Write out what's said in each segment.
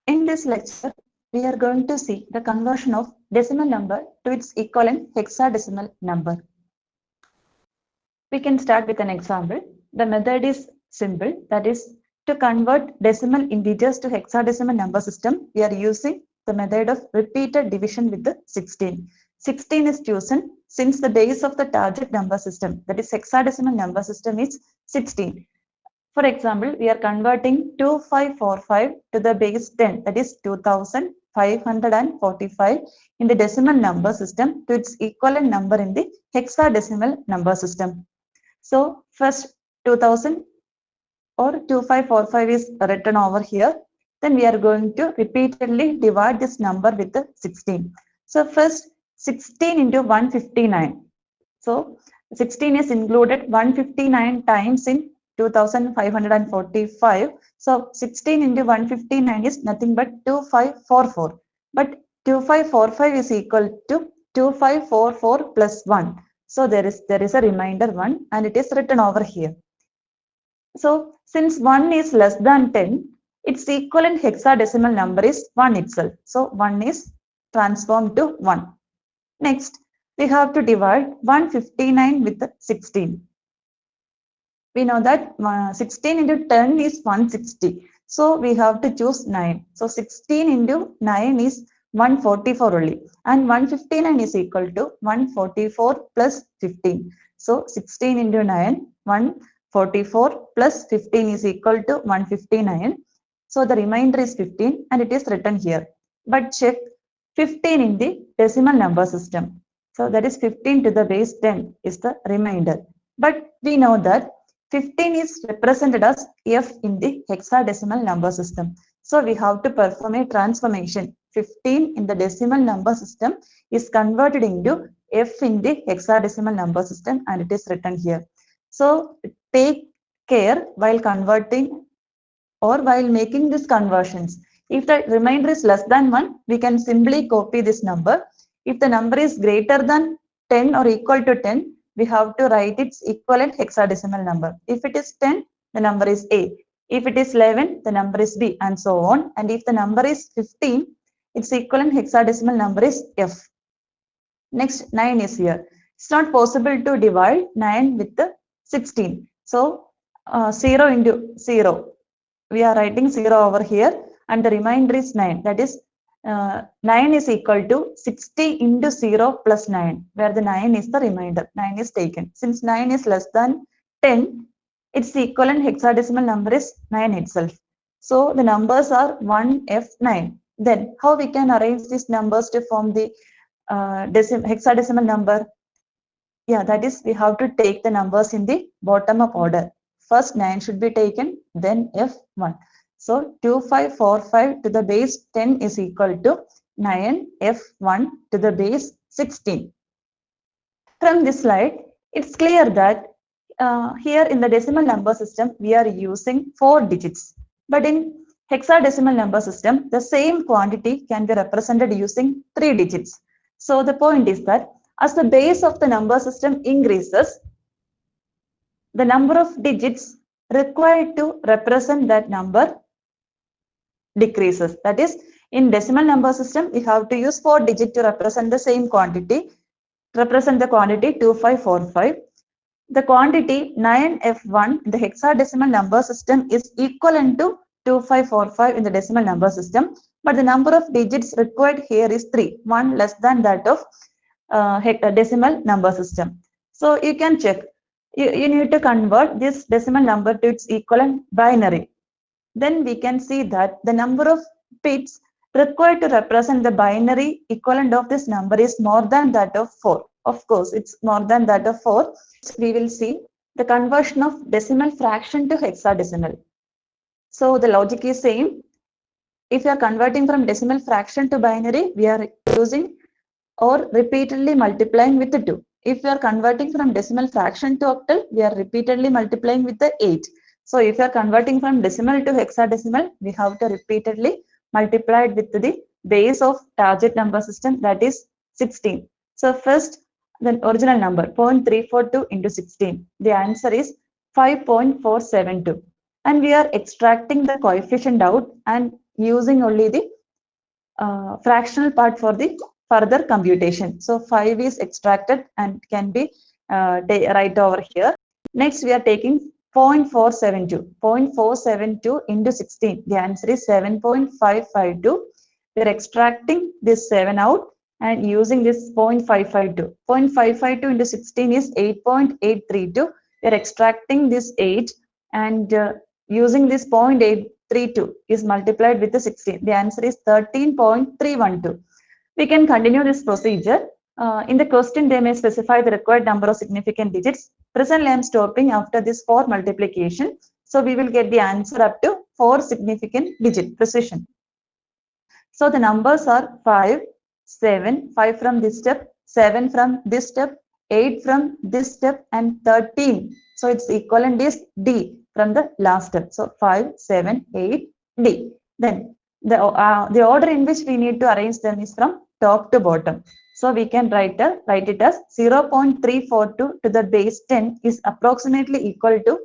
In this lecture, we are going to see the conversion of decimal number to its equivalent hexadecimal number. We can start with an example. The method is simple, that is, to convert decimal integers to hexadecimal number system, we are using the method of repeated division with the 16. 16 is chosen since the base of the target number system, that is hexadecimal number system, is 16. For example, we are converting 2545 to the base 10, that is 2545 in the decimal number system to its equivalent number in the hexadecimal number system. So first 2000 or 2545 is written over here. Then we are going to repeatedly divide this number with the 16. So first 16 into 159. So 16 is included 159 times in 2545. So 16 into 159 is nothing but 2544. But 2545 is equal to 2544 plus 1. So there is a remainder 1 and it is written over here. So since 1 is less than 10, its equivalent hexadecimal number is 1 itself. So 1 is transformed to 1. Next, we have to divide 159 with 16. We know that 16 into 10 is 160. So we have to choose 9. So 16 into 9 is 144 only. And 159 is equal to 144 plus 15. So 16 into 9, 144 plus 15 is equal to 159. So the remainder is 15 and it is written here. But check 15 in the decimal number system. So that is 15 to the base 10 is the remainder. But we know that 15 is represented as F in the hexadecimal number system. So we have to perform a transformation. 15 in the decimal number system is converted into F in the hexadecimal number system and it is written here. So take care while converting or while making these conversions. If the remainder is less than 1, we can simply copy this number. If the number is greater than 10 or equal to 10, we have to write its equivalent hexadecimal number. If it is 10, the number is A. If it is 11, the number is B, and so on. And if the number is 15, its equivalent hexadecimal number is F. Next, 9 is here. It's not possible to divide 9 with the 16. So 0 into 0. We are writing 0 over here and the remainder is 9. That is 9 is equal to 60 into 0 plus 9, where the 9 is the remainder. 9 is taken. Since 9 is less than 10, its equivalent hexadecimal number is 9 itself. So the numbers are 1F9. Then how we can arrange these numbers to form the hexadecimal number? Yeah, that is, we have to take the numbers in the bottom up order. First 9 should be taken, then F1. So 2545 to the base 10 is equal to 9F1 to the base 16. From this slide, it's clear that here in the decimal number system, we are using 4 digits. But in hexadecimal number system, the same quantity can be represented using 3 digits. So the point is that as the base of the number system increases, the number of digits required to represent that number decreases. That is, in decimal number system, we have to use 4 digits to represent the same quantity, represent the quantity 2545. The quantity 9F1 in the hexadecimal number system is equivalent to 2545 in the decimal number system, but the number of digits required here is 3, 1 less than that of decimal number system. So you can check. You need to convert this decimal number to its equivalent binary. Then we can see that the number of bits required to represent the binary equivalent of this number is more than that of 4. Of course, it's more than that of 4. We will see the conversion of decimal fraction to hexadecimal. So the logic is same. If you are converting from decimal fraction to binary, we are using or repeatedly multiplying with the 2. If we are converting from decimal fraction to octal, we are repeatedly multiplying with the 8. So if you are converting from decimal to hexadecimal, we have to repeatedly multiply it with the base of target number system, that is 16. So first, the original number 0.342 into 16. The answer is 5.472. And we are extracting the coefficient out and using only the fractional part for the further computation. So 5 is extracted and can be right over here. Next, we are taking 0.472. 0.472 into 16. The answer is 7.552. We are extracting this 7 out and using this 0.552. 0.552 into 16 is 8.832. We are extracting this 8 and using this 0.832 is multiplied with the 16. The answer is 13.312. We can continue this procedure. In the question, they may specify the required number of significant digits. Presently, I am stopping after this 4 multiplication. So we will get the answer up to 4 significant digit precision. So the numbers are 5, 7, 5 from this step, 7 from this step, 8 from this step, and 13. So its equivalent is D from the last step. So 5, 7, 8, D. Then the order in which we need to arrange them is from top to bottom. So we can write it as 0.342 to the base 10 is approximately equal to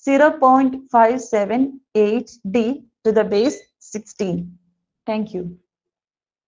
0.578D to the base 16. Thank you.